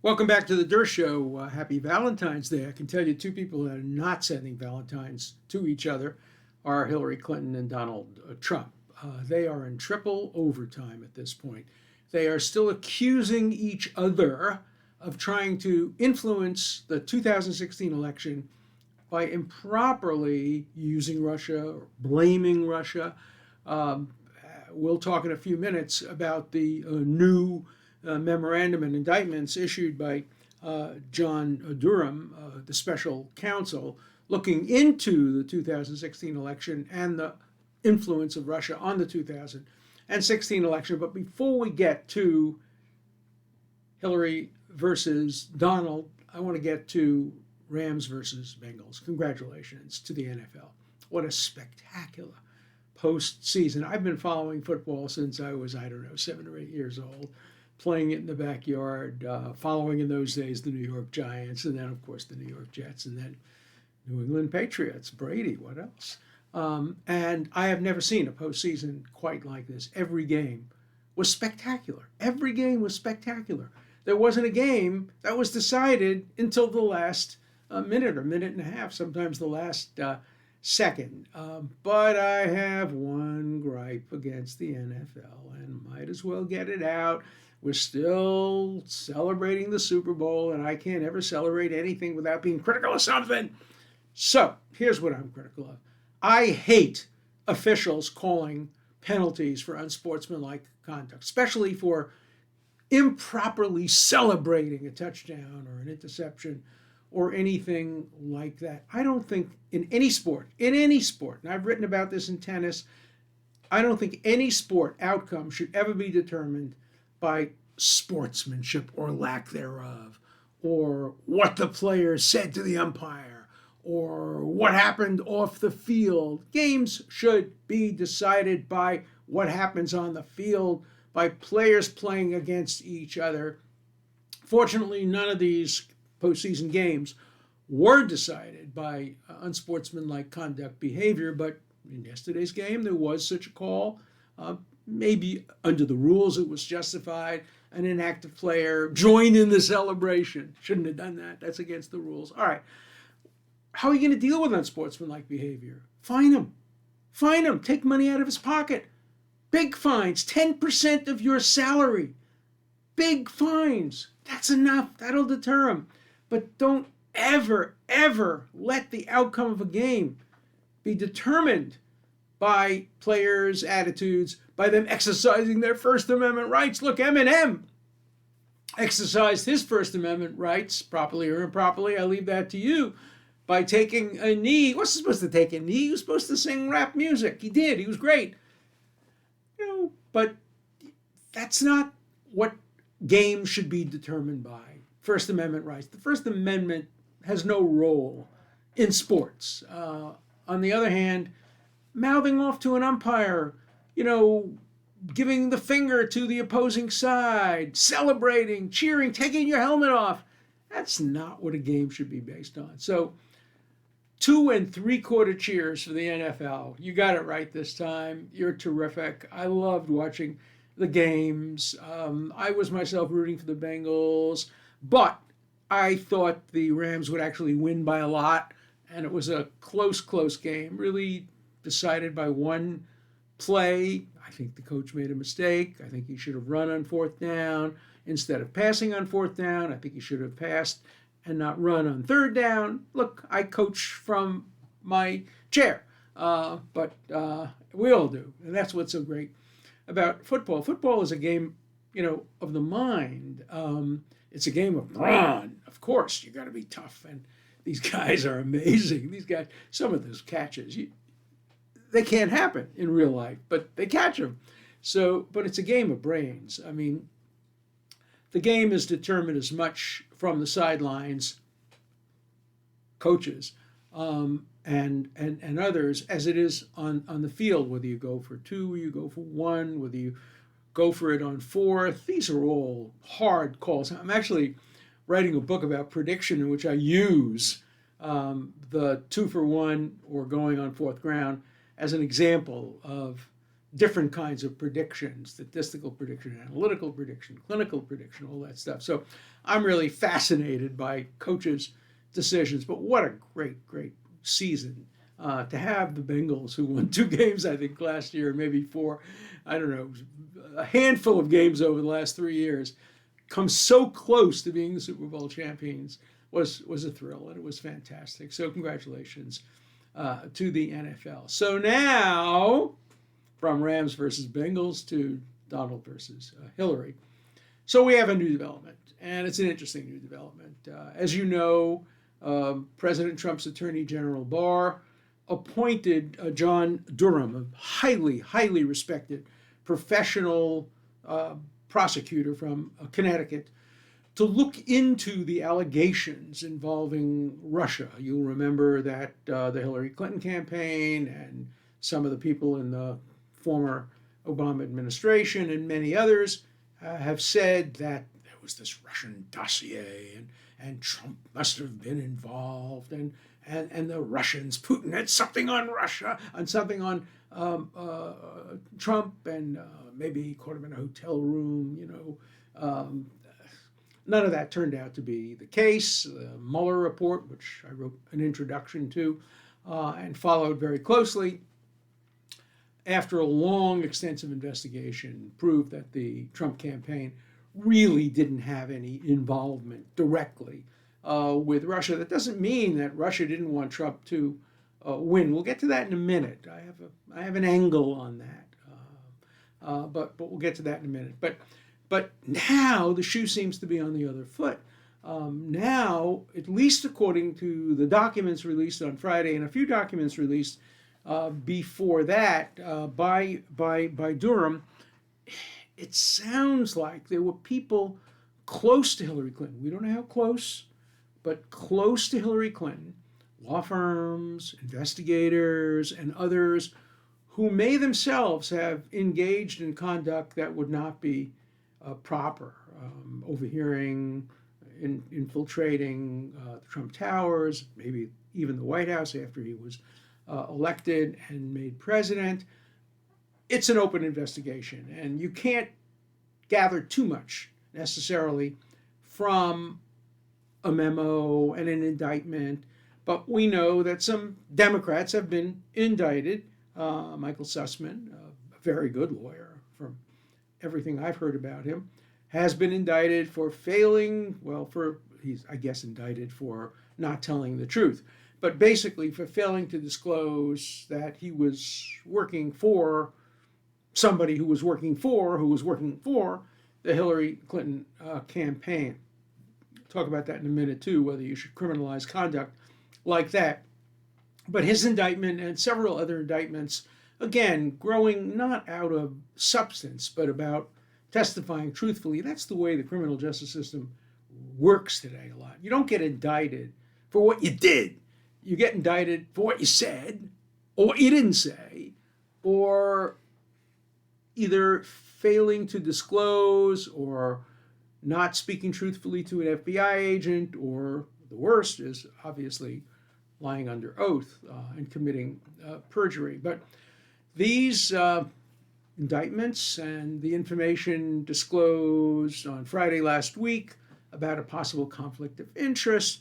Welcome back to the Dershow. Happy Valentine's Day. I can tell you two people that are not sending Valentines to each other are Hillary Clinton and Donald Trump. They are in triple overtime at this point. They are still accusing each other of trying to influence the 2016 election by improperly using Russia or blaming Russia. We'll talk in a few minutes about the new memorandum and indictments issued by John Durham, the special counsel, looking into the 2016 election and the influence of Russia on the 2016 election. But before we get to Hillary versus Donald, I want to get to Rams versus Bengals. Congratulations to the NFL. What a spectacular postseason. I've been following football since I was, 7 or 8 years old, playing it in the backyard, following in those days the New York Giants, and then, of course, the New York Jets, and then New England Patriots. Brady, what else? And I have never seen a postseason quite like this. Every game was spectacular. Every game was spectacular. There wasn't a game that was decided until the last minute or minute and a half, sometimes the last second. But I have one gripe against the NFL, and might as well get it out. We're still celebrating the Super Bowl, and I can't ever celebrate anything without being critical of something. So here's what I'm critical of. I hate officials calling penalties for unsportsmanlike conduct, especially for improperly celebrating a touchdown or an interception or anything like that. I don't think in any sport, and I've written about this in tennis, I don't think any sport outcome should ever be determined by sportsmanship or lack thereof, or what the player said to the umpire, or what happened off the field. Games should be decided by what happens on the field, by players playing against each other. Fortunately, none of these postseason games were decided by unsportsmanlike conduct behavior, but in yesterday's game there was such a call. Maybe under the rules it was justified. An inactive player joined in the celebration. Shouldn't have done that. That's against the rules. All right. How are you going to deal with unsportsmanlike behavior? Fine him. Fine him. Take money out of his pocket. Big fines. 10% of your salary. Big fines. That's enough. That'll deter him. But don't ever, ever let the outcome of a game be determined by players' attitudes, by them exercising their First Amendment rights. Look, Eminem exercised his First Amendment rights, properly or improperly, I leave that to you, by taking a knee. He wasn't supposed to take a knee. He was supposed to sing rap music. He did. He was great. But that's not what games should be determined by. First Amendment rights. The First Amendment has no role in sports. On the other hand, mouthing off to an umpire, giving the finger to the opposing side, celebrating, cheering, taking your helmet off, that's not what a game should be based on. So 2 3/4 cheers for the NFL. You got it right this time. You're terrific. I loved watching the games. I was myself rooting for the Bengals, but I thought the Rams would actually win by a lot, and it was a close game, really decided by one play. I think the coach made a mistake. I think he should have run on 4th down instead of passing on 4th down. I think he should have passed and not run on 3rd down. Look, I coach from my chair, but we all do, and that's what's so great about football. Football is a game, of the mind. It's a game of brawn. Of course, you got to be tough, and these guys are amazing. These guys, some of those catches, they can't happen in real life, but they catch them. So, but it's a game of brains. I mean, the game is determined as much from the sidelines, coaches, and others, as it is on the field, whether you go for 2, you go for 1, whether you go for it on 4th. These are all hard calls. I'm actually writing a book about prediction in which I use the 2 for 1 or going on 4th ground as an example of different kinds of predictions, statistical prediction, analytical prediction, clinical prediction, all that stuff. So I'm really fascinated by coaches' decisions. But what a great, great season to have the Bengals, who won 2 games, I think, last year, maybe 4, I don't know, a handful of games over the last 3 years, come so close to being the Super Bowl champions was a thrill, and it was fantastic. So congratulations to the NFL. So now, from Rams versus Bengals to Donald versus Hillary. So we have a new development, and it's an interesting new development. As you know, President Trump's Attorney General Barr appointed John Durham, a highly, highly respected professional prosecutor from Connecticut, to look into the allegations involving Russia. You'll remember that the Hillary Clinton campaign and some of the people in the former Obama administration and many others have said that there was this Russian dossier and Trump must have been involved and the Russians, Putin had something on Russia and something on Trump and maybe he caught him in a hotel room, None of that turned out to be the case. The Mueller report, which I wrote an introduction to and followed very closely, after a long, extensive investigation, proved that the Trump campaign really didn't have any involvement directly with Russia. That doesn't mean that Russia didn't want Trump to win. We'll get to that in a minute. I have an angle on that, but we'll get to that in a minute. But now the shoe seems to be on the other foot. Now, at least according to the documents released on Friday and a few documents released before that by Durham, it sounds like there were people close to Hillary Clinton. We don't know how close, but close to Hillary Clinton, law firms, investigators, and others who may themselves have engaged in conduct that would not be proper, overhearing, infiltrating the Trump Towers, maybe even the White House after he was elected and made president. It's an open investigation, and you can't gather too much necessarily from a memo and an indictment, but we know that some Democrats have been indicted. Michael Sussman, a very good lawyer from everything I've heard about him, has been indicted for he's, I guess, indicted for not telling the truth, but basically for failing to disclose that he was working for somebody who was working for the Hillary Clinton campaign. Talk about that in a minute too, whether you should criminalize conduct like that. But his indictment and several other indictments, again, growing not out of substance, but about testifying truthfully. That's the way the criminal justice system works today a lot. You don't get indicted for what you did. You get indicted for what you said, or what you didn't say, or either failing to disclose, or not speaking truthfully to an FBI agent, or the worst is obviously lying under oath and committing perjury. But these indictments and the information disclosed on Friday last week about a possible conflict of interest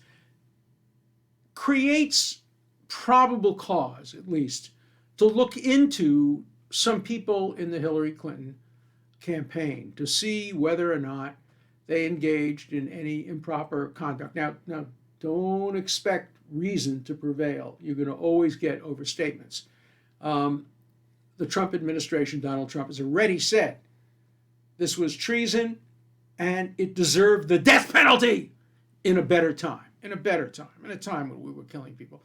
creates probable cause, at least, to look into some people in the Hillary Clinton campaign to see whether or not they engaged in any improper conduct. Now don't expect reason to prevail. You're going to always get overstatements. The Trump administration, Donald Trump, has already said this was treason and it deserved the death penalty in a time when we were killing people.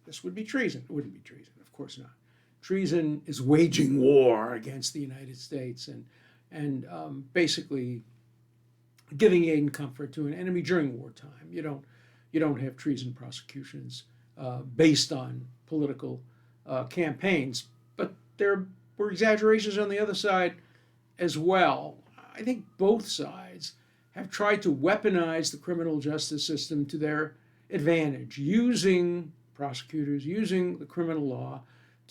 This would be treason. It wouldn't be treason, of course not. Treason is waging war against the United States and basically giving aid and comfort to an enemy during wartime. You don't have treason prosecutions based on political campaigns, but there were exaggerations on the other side as well. I think both sides have tried to weaponize the criminal justice system to their advantage, using prosecutors, using the criminal law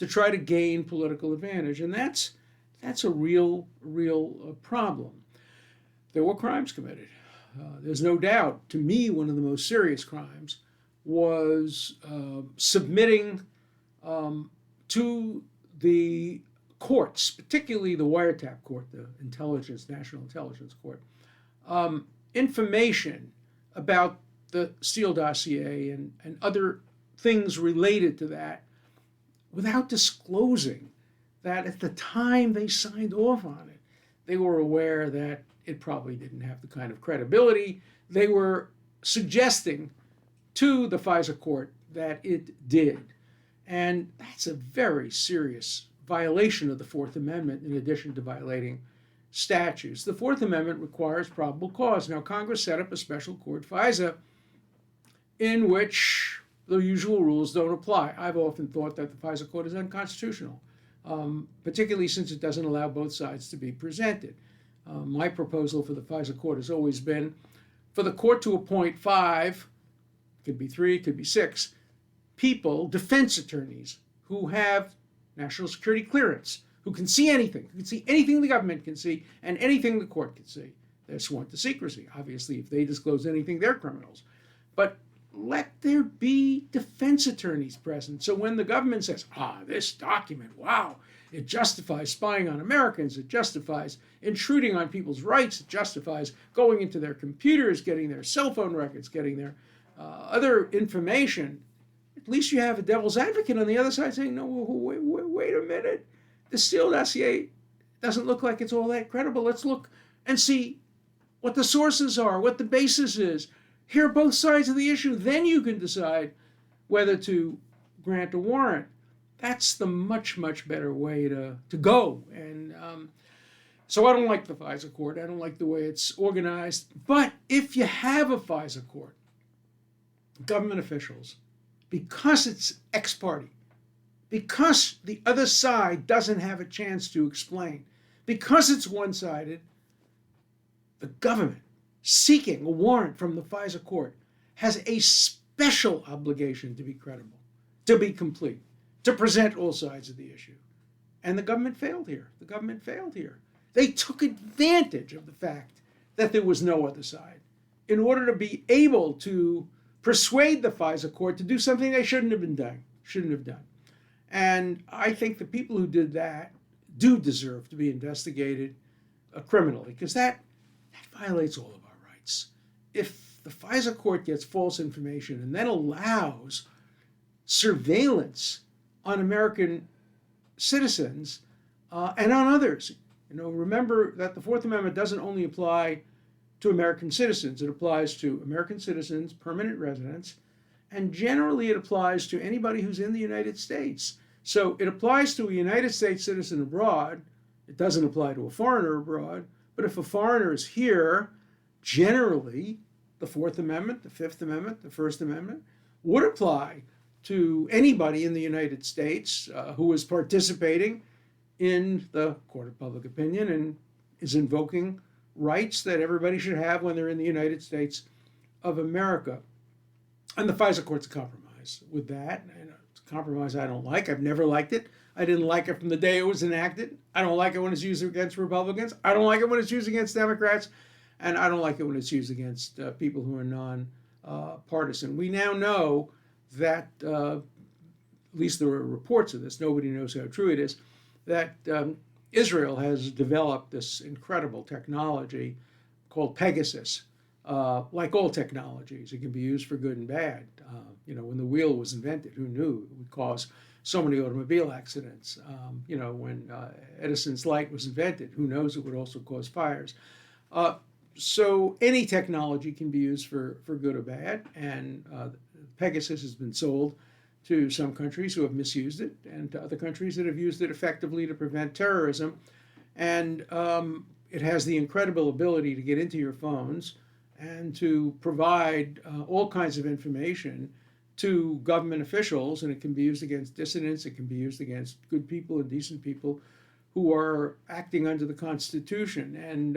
to try to gain political advantage. And that's a real problem. There were crimes committed. There's no doubt. To me, one of the most serious crimes was submitting to the courts, particularly the wiretap court, the National Intelligence Court, information about the Steele dossier and other things related to that without disclosing that at the time they signed off on it, they were aware that it probably didn't have the kind of credibility they were suggesting to the FISA court that it did. And that's a very serious violation of the Fourth Amendment in addition to violating statutes. The Fourth Amendment requires probable cause. Now, Congress set up a special court, FISA, in which the usual rules don't apply. I've often thought that the FISA court is unconstitutional, particularly since it doesn't allow both sides to be presented. My proposal for the FISA court has always been for the court to appoint 5, could be 3, could be 6, people, defense attorneys, who have national security clearance, who can see anything, who can see anything the government can see and anything the court can see. They're sworn to secrecy. Obviously, if they disclose anything, they're criminals. But let there be defense attorneys present. So when the government says, this document, wow, it justifies spying on Americans, it justifies intruding on people's rights, it justifies going into their computers, getting their cell phone records, getting their other information, at least you have a devil's advocate on the other side saying, no, wait a minute. The Steele dossier doesn't look like it's all that credible. Let's look and see what the sources are, what the basis is. Hear both sides of the issue. Then you can decide whether to grant a warrant. That's the much better way to go. And so I don't like the FISA court. I don't like the way it's organized. But if you have a FISA court, government officials, because it's ex parte, because the other side doesn't have a chance to explain, because it's one-sided, the government seeking a warrant from the FISA court has a special obligation to be credible, to be complete, to present all sides of the issue. And the government failed here. They took advantage of the fact that there was no other side in order to be able to persuade the FISA court to do something they shouldn't have done. And I think the people who did that do deserve to be investigated criminally, because that violates all of our rights. If the FISA court gets false information and then allows surveillance on American citizens and on others, remember that the Fourth Amendment doesn't only apply to American citizens. It applies to American citizens, permanent residents, and generally it applies to anybody who's in the United States. So it applies to a United States citizen abroad. It doesn't apply to a foreigner abroad. But if a foreigner is here, generally the Fourth Amendment, the Fifth Amendment, the First Amendment would apply to anybody in the United States who is participating in the court of public opinion and is invoking rights that everybody should have when they're in the United States of America. And the FISA court's a compromise with that. And it's a compromise I don't like. I've never liked it. I didn't like it from the day it was enacted. I don't like it when it's used against Republicans. I don't like it when it's used against Democrats. And I don't like it when it's used against people who are non-partisan. We now know that, at least there are reports of this, nobody knows how true it is, that Israel has developed this incredible technology called Pegasus. Like all technologies, it can be used for good and bad. When the wheel was invented, who knew it would cause so many automobile accidents? When Edison's light was invented, who knows, it would also cause fires. So any technology can be used for good or bad, and Pegasus has been sold to some countries who have misused it, and to other countries that have used it effectively to prevent terrorism. And it has the incredible ability to get into your phones and to provide all kinds of information to government officials, and it can be used against dissidents, it can be used against good people and decent people who are acting under the Constitution. And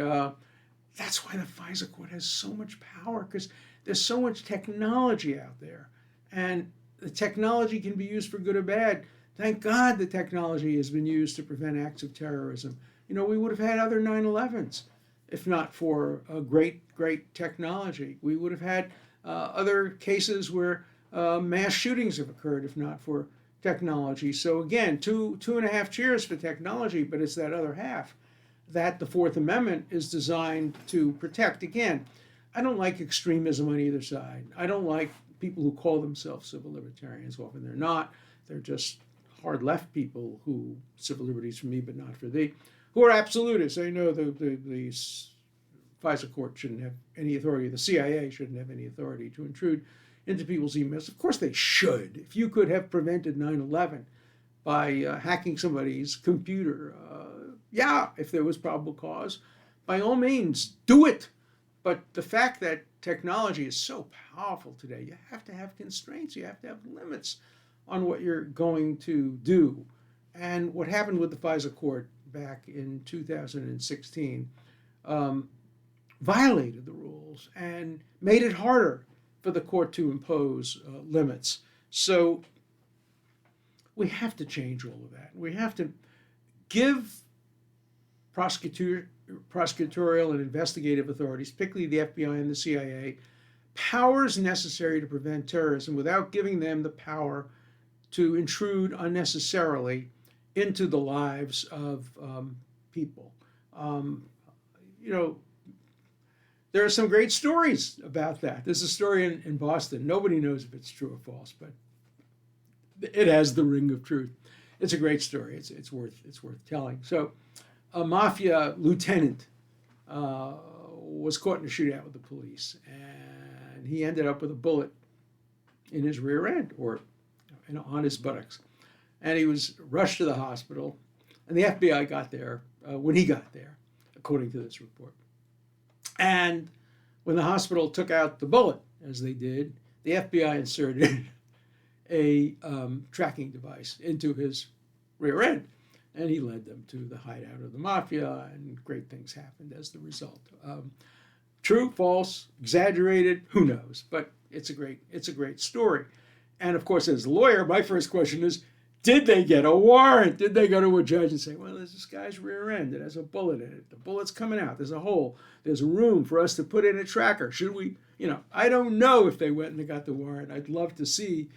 that's why the FISA court has so much power, because there's so much technology out there. And the technology can be used for good or bad. Thank God the technology has been used to prevent acts of terrorism. We would have had other 9/11s if not for a great technology. We would have had other cases where mass shootings have occurred if not for technology. So again, two and a half cheers for technology, but it's that other half that the Fourth Amendment is designed to protect. Again, I don't like extremism on either side. I don't like people who call themselves civil libertarians. Often they're not. They're just hard left people who civil liberties for me but not for thee, who are absolutists. I know the FISA court shouldn't have any authority. The CIA shouldn't have any authority to intrude into people's emails. Of course they should. If you could have prevented 9/11 by hacking somebody's computer, yeah, if there was probable cause, by all means, do it. But the fact that technology is so powerful today, you have to have constraints, you have to have limits on what you're going to do. And what happened with the FISA court back in 2016 violated the rules and made it harder for the court to impose limits. So we have to change all of that. We have to give prosecutorial and investigative authorities, particularly the FBI and the CIA, powers necessary to prevent terrorism without giving them the power to intrude unnecessarily into the lives of people. There are some great stories about that. There's a story in Boston. Nobody knows if it's true or false, but it has the ring of truth. It's a great story. It's worth telling. So, a mafia lieutenant was caught in a shootout with the police, and he ended up with a bullet in his rear end or on his buttocks, and he was rushed to the hospital. And the FBI got there when he got there, according to this report. And when the hospital took out the bullet, as they did, the FBI inserted a tracking device into his rear end. And he led them to the hideout of the mafia, and great things happened as the result. True, false, exaggerated, who knows? But it's a great story. And of course, as a lawyer, my first question is, did they get a warrant? Did they go to a judge and say, well, there's this guy's rear end. It has a bullet in it. The bullet's coming out. There's a hole. There's a room for us to put in a tracker. Should we, I don't know if they went and they got the warrant. I'd love to see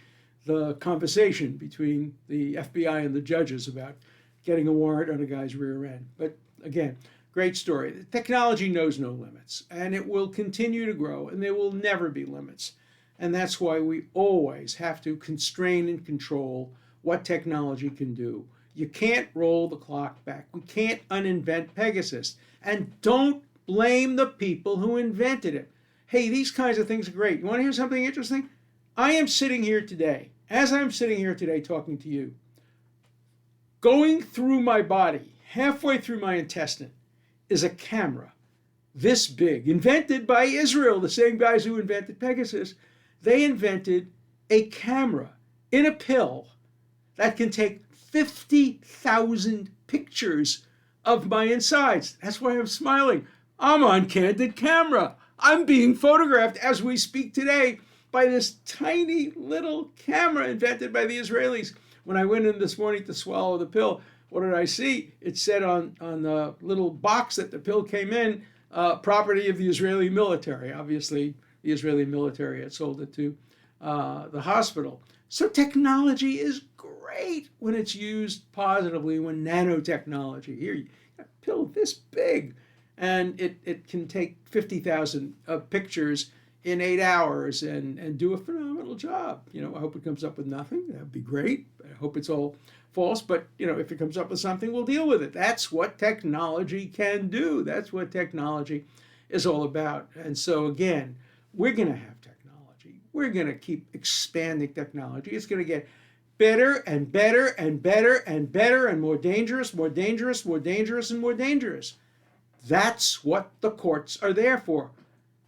the conversation between the FBI and the judges about getting a warrant on a guy's rear end. But again, great story. The technology knows no limits, and it will continue to grow, and there will never be limits. And that's why we always have to constrain and control what technology can do. You can't roll the clock back. We can't uninvent Pegasus. And don't blame the people who invented it. Hey, these kinds of things are great. You want to hear something interesting? I am sitting here today, as I'm sitting here today talking to you, going through my body, halfway through my intestine, is a camera this big, invented by Israel, the same guys who invented Pegasus. They invented a camera in a pill that can take 50,000 pictures of my insides. That's why I'm smiling. I'm on candid camera. I'm being photographed as we speak today by this tiny little camera invented by the Israelis. When I went in this morning to swallow the pill, what did I see? It said on the little box that the pill came in, property of the Israeli military. Obviously, the Israeli military had sold it to the hospital. So technology is great when it's used positively, when nanotechnology, here, you got a pill this big, and it can take 50,000 pictures in 8 hours and do a phenomenal job. I hope it comes up with nothing. That would be great. I hope it's all false, but if it comes up with something, we'll deal with it. That's what technology can do. That's what technology is all about. And so again, we're going to have technology. We're going to keep expanding technology. It's going to get better and better and better and better and more dangerous, more dangerous, more dangerous, and more dangerous. That's what the courts are there for.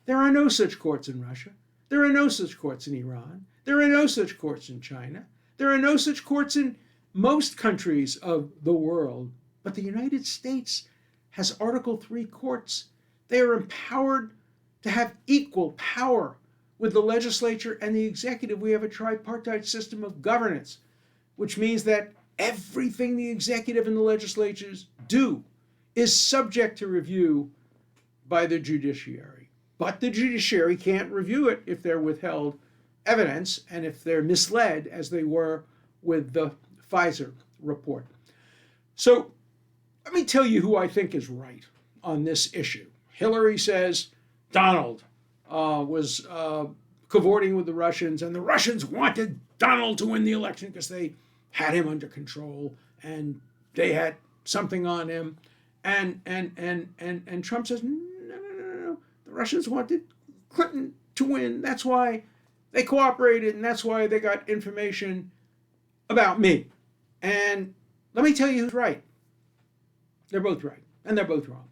There are no such courts in Russia. There are no such courts in Iran. There are no such courts in China. There are no such courts in most countries of the world. But the United States has Article 3 courts. They are empowered to have equal power with the legislature and the executive. We have a tripartite system of governance, which means that everything the executive and the legislatures do is subject to review by the judiciary. But the judiciary can't review it if they're withheld evidence and if they're misled, as they were with the Pfizer report. So let me tell you who I think is right on this issue. Hillary says Donald was cavorting with the Russians, and the Russians wanted Donald to win the election because they had him under control and they had something on him. And Trump says, no. The Russians wanted Clinton to win. That's why they cooperated, and that's why they got information about me. And let me tell you who's right. They're both right, and they're both wrong.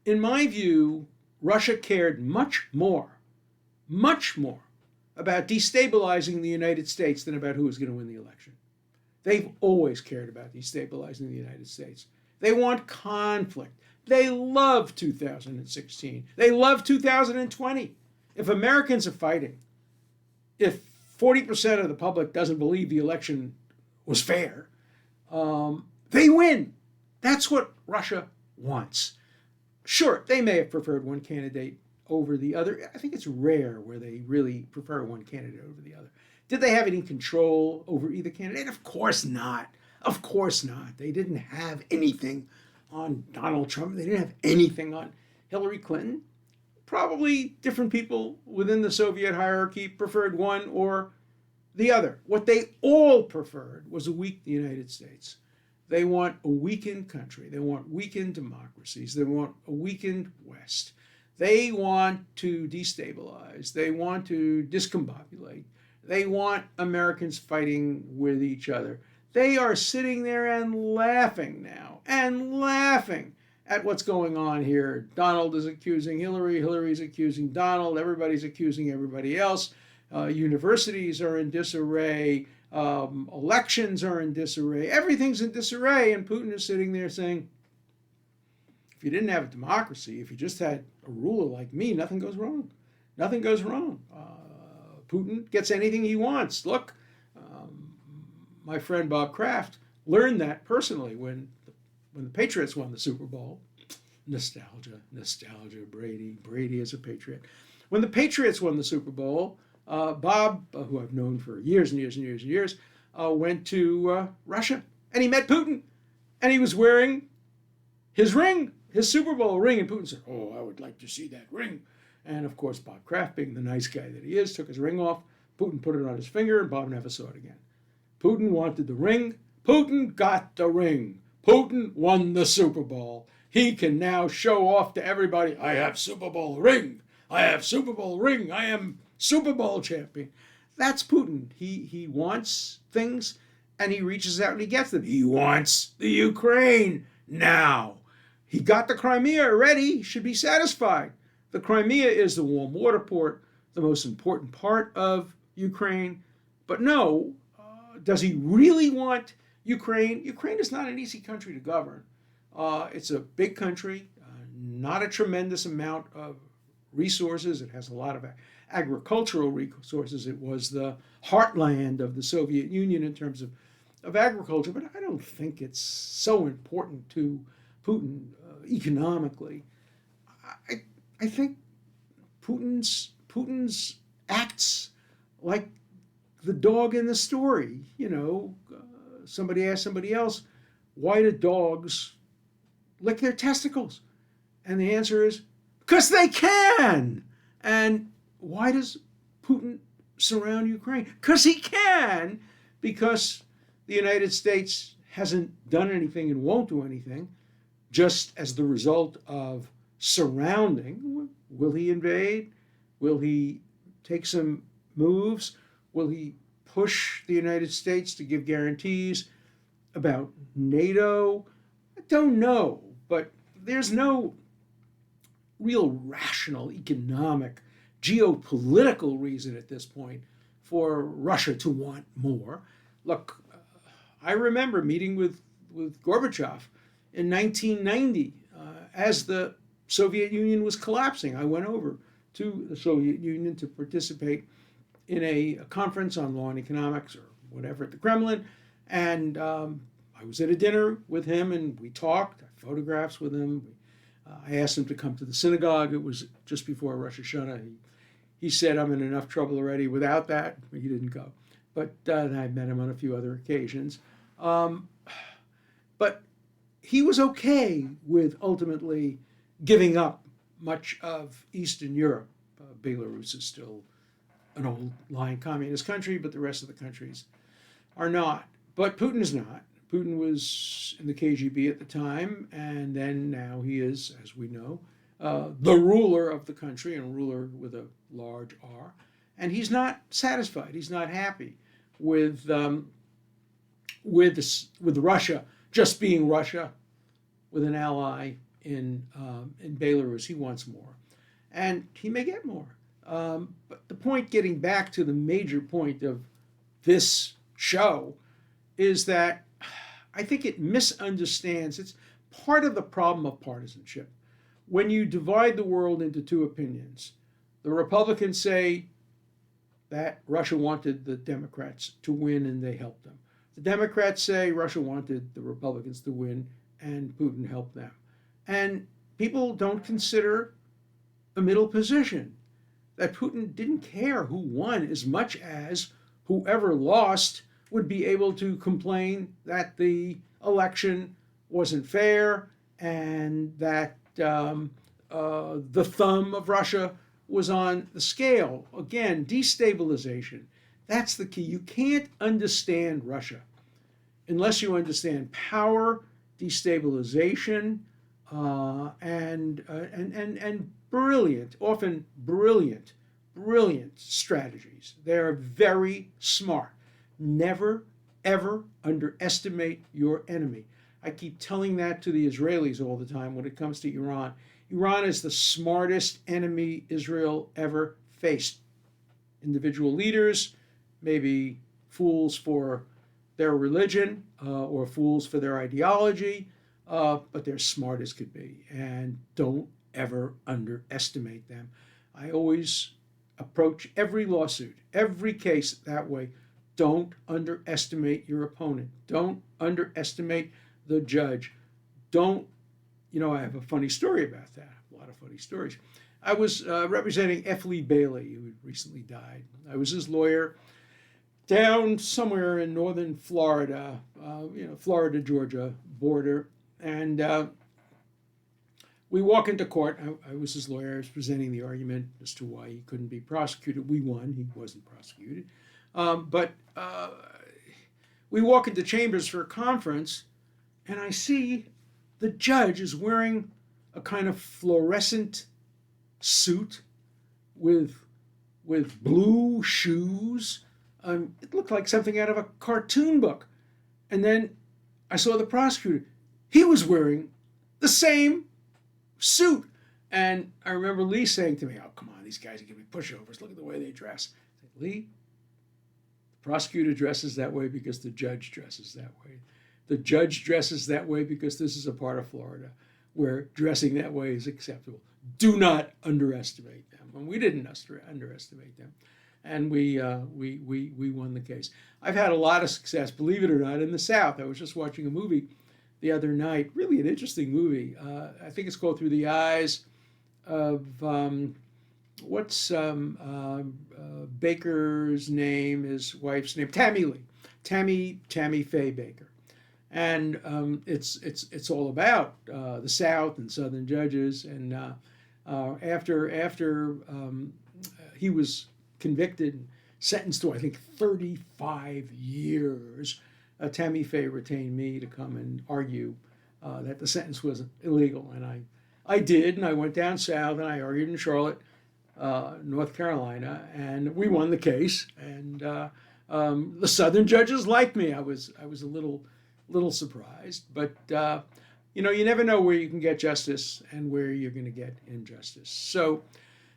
In my view, Russia cared much more about destabilizing the United States than about who was going to win the election. They've always cared about destabilizing the United States. They want conflict. They love 2016. They love 2020. If Americans are fighting, if 40% of the public doesn't believe the election was fair, they win. That's what Russia wants. Sure, they may have preferred one candidate over the other. I think it's rare where they really prefer one candidate over the other. Did they have any control over either candidate? Of course not. Of course not. They didn't have anything on Donald Trump. They didn't have anything on Hillary Clinton. Probably different people within the Soviet hierarchy preferred one or the other. What they all preferred was a weak United States. They want a weakened country. They want weakened democracies. They want a weakened West. They want to destabilize. They want to discombobulate. They want Americans fighting with each other. They are sitting there and laughing now, and laughing at what's going on here. Donald is accusing Hillary. Hillary's accusing Donald. Everybody's accusing everybody else. Universities are in disarray. Elections are in disarray. Everything's in disarray. And Putin is sitting there saying, if you didn't have a democracy, if you just had a ruler like me, nothing goes wrong. Nothing goes wrong. Putin gets anything he wants. Look, my friend Bob Kraft learned that personally when the Patriots won the Super Bowl. Nostalgia, Brady is a Patriot. When the Patriots won the Super Bowl, Bob, who I've known for years and years and years and years, went to Russia, and he met Putin, and he was wearing his ring, his Super Bowl ring, and Putin said, "Oh, I would like to see that ring." And of course, Bob Kraft, being the nice guy that he is, took his ring off. Putin put it on his finger, and Bob never saw it again. Putin wanted the ring. Putin got the ring. Putin won the Super Bowl. He can now show off to everybody, I have Super Bowl ring. I have Super Bowl ring. I am Super Bowl champion. That's Putin. He wants things, and he reaches out and he gets them. He wants the Ukraine now. He got the Crimea already. He should be satisfied. The Crimea is the warm water port, the most important part of Ukraine. But no, does he really want Ukraine? Ukraine is not an easy country to govern. It's a big country, not a tremendous amount of resources. It has a lot of agricultural resources. It was the heartland of the Soviet Union in terms of agriculture, but I don't think it's so important to Putin economically. I think Putin's acts like the dog in the story. You know, somebody asked somebody else, why do dogs lick their testicles? And the answer is, because they can. And why does Putin surround Ukraine? Because he can, because the United States hasn't done anything and won't do anything, just as the result of surrounding. Will he invade? Will he take some moves? Will he push the United States to give guarantees about NATO? I don't know, but there's no real rational economic, geopolitical reason at this point for Russia to want more. Look, I remember meeting with Gorbachev in 1990 as the Soviet Union was collapsing. I went over to the Soviet Union to participate in a conference on law and economics or whatever at the Kremlin. And I was at a dinner with him, and we talked. I photographs with him. I asked him to come to the synagogue. It was just before Rosh Hashanah. He said, I'm in enough trouble already without that. He didn't go. But I met him on a few other occasions. But he was okay with ultimately giving up much of Eastern Europe. Belarus is still an old line communist country, but the rest of the countries are not. But Putin is not. Putin was in the KGB at the time, and then now he is, as we know, the ruler of the country, and ruler with a large R. And he's not satisfied. He's not happy with Russia just being Russia with an ally in Belarus. He wants more, and he may get more. But the point, getting back to the major point of this show, is that I think it misunderstands. It's part of the problem of partisanship. When you divide the world into two opinions, the Republicans say that Russia wanted the Democrats to win and they helped them. The Democrats say Russia wanted the Republicans to win and Putin helped them. And people don't consider a middle position, that Putin didn't care who won as much as whoever lost would be able to complain that the election wasn't fair and that the thumb of Russia was on the scale. Again, destabilization. That's the key. You can't understand Russia unless you understand power, destabilization, and brilliant, often brilliant strategies. They are very smart. Never, ever underestimate your enemy. I keep telling that to the Israelis all the time when it comes to Iran. Iran is the smartest enemy Israel ever faced. Individual leaders, maybe fools for their religion or fools for their ideology, but they're smart as could be. And don't ever underestimate them. I always approach every lawsuit, every case that way. Don't underestimate your opponent. Don't underestimate the judge. Don't, I have a funny story about that. A lot of funny stories. I was representing F. Lee Bailey, who had recently died. I was his lawyer down somewhere in northern Florida, Florida-Georgia border. And we walk into court. I was his lawyer. I was presenting the argument as to why he couldn't be prosecuted. We won. He wasn't prosecuted. But we walk into chambers for a conference, and I see the judge is wearing a kind of fluorescent suit with blue shoes. It looked like something out of a cartoon book. And then I saw the prosecutor. He was wearing the same suit. And I remember Lee saying to me, oh, come on, these guys are giving me pushovers. Look at the way they dress. I said, Lee, the prosecutor dresses that way because the judge dresses that way. The judge dresses that way because this is a part of Florida where dressing that way is acceptable. Do not underestimate them. And we didn't underestimate them. And we won the case. I've had a lot of success, believe it or not, in the South. I was just watching a movie the other night, really an interesting movie. I think it's called Through the Eyes of, Baker's name, his wife's name, Tammy Lee, Tammy Faye Baker. And it's all about the South and Southern judges. And after he was convicted, sentenced to I think 35 years, Tammy Faye retained me to come and argue that the sentence was illegal, and I did, and I went down south and I argued in Charlotte, North Carolina, and we won the case. And the Southern judges liked me. I was a little surprised, but you never know where you can get justice and where you're going to get injustice. So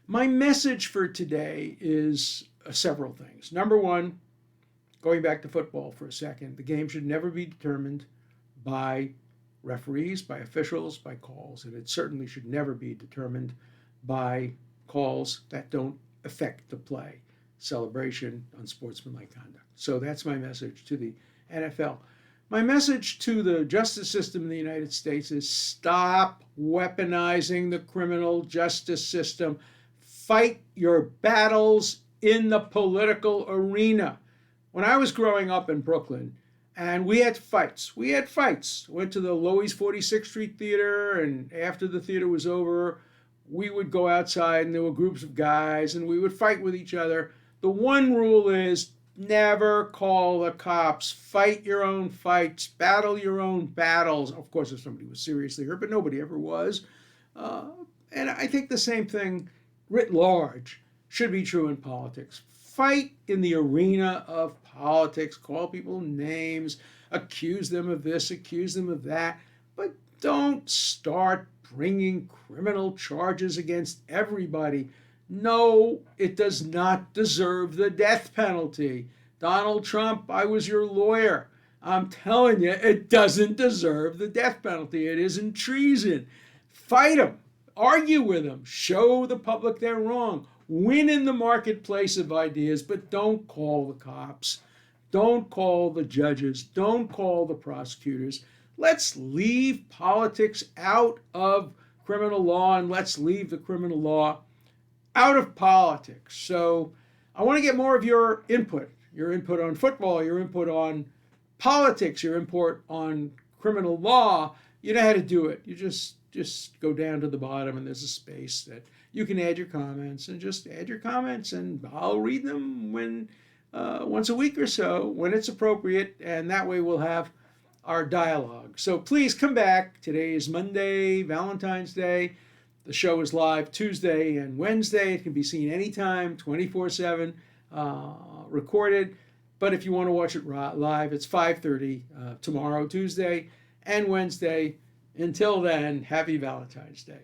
my message for today is several things. Number one, going back to football for a second, the game should never be determined by referees, by officials, by calls, and it certainly should never be determined by calls that don't affect the play, celebration, unsportsmanlike conduct. So that's my message to the NFL. My message to the justice system in the United States is stop weaponizing the criminal justice system. Fight your battles in the political arena. When I was growing up in Brooklyn, and we had fights. Went to the Loewy's 46th Street Theater, and after the theater was over, we would go outside, and there were groups of guys, and we would fight with each other. The one rule is never call the cops. Fight your own fights. Battle your own battles. Of course, if somebody was seriously hurt, but nobody ever was. And I think the same thing, writ large, should be true in politics. Fight in the arena of politics. Call people names. Accuse them of this, accuse them of that. But don't start bringing criminal charges against everybody. No, it does not deserve the death penalty. Donald Trump, I was your lawyer. I'm telling you, it doesn't deserve the death penalty. It isn't treason. Fight them. Argue with them. Show the public they're wrong. Win in the marketplace of ideas, but don't call the cops. Don't call the judges. Don't call the prosecutors. Let's leave politics out of criminal law, and let's leave the criminal law out of politics. So I want to get more of your input on football, your input on politics, your input on criminal law. You know how to do it. You just go down to the bottom, and there's a space that you can add your comments, and just add your comments, and I'll read them when once a week or so when it's appropriate, and that way we'll have our dialogue. So please come back. Today is Monday, Valentine's Day. The show is live Tuesday and Wednesday. It can be seen anytime, 24/7, recorded. But if you want to watch it live, it's 5:30 tomorrow, Tuesday and Wednesday. Until then, happy Valentine's Day.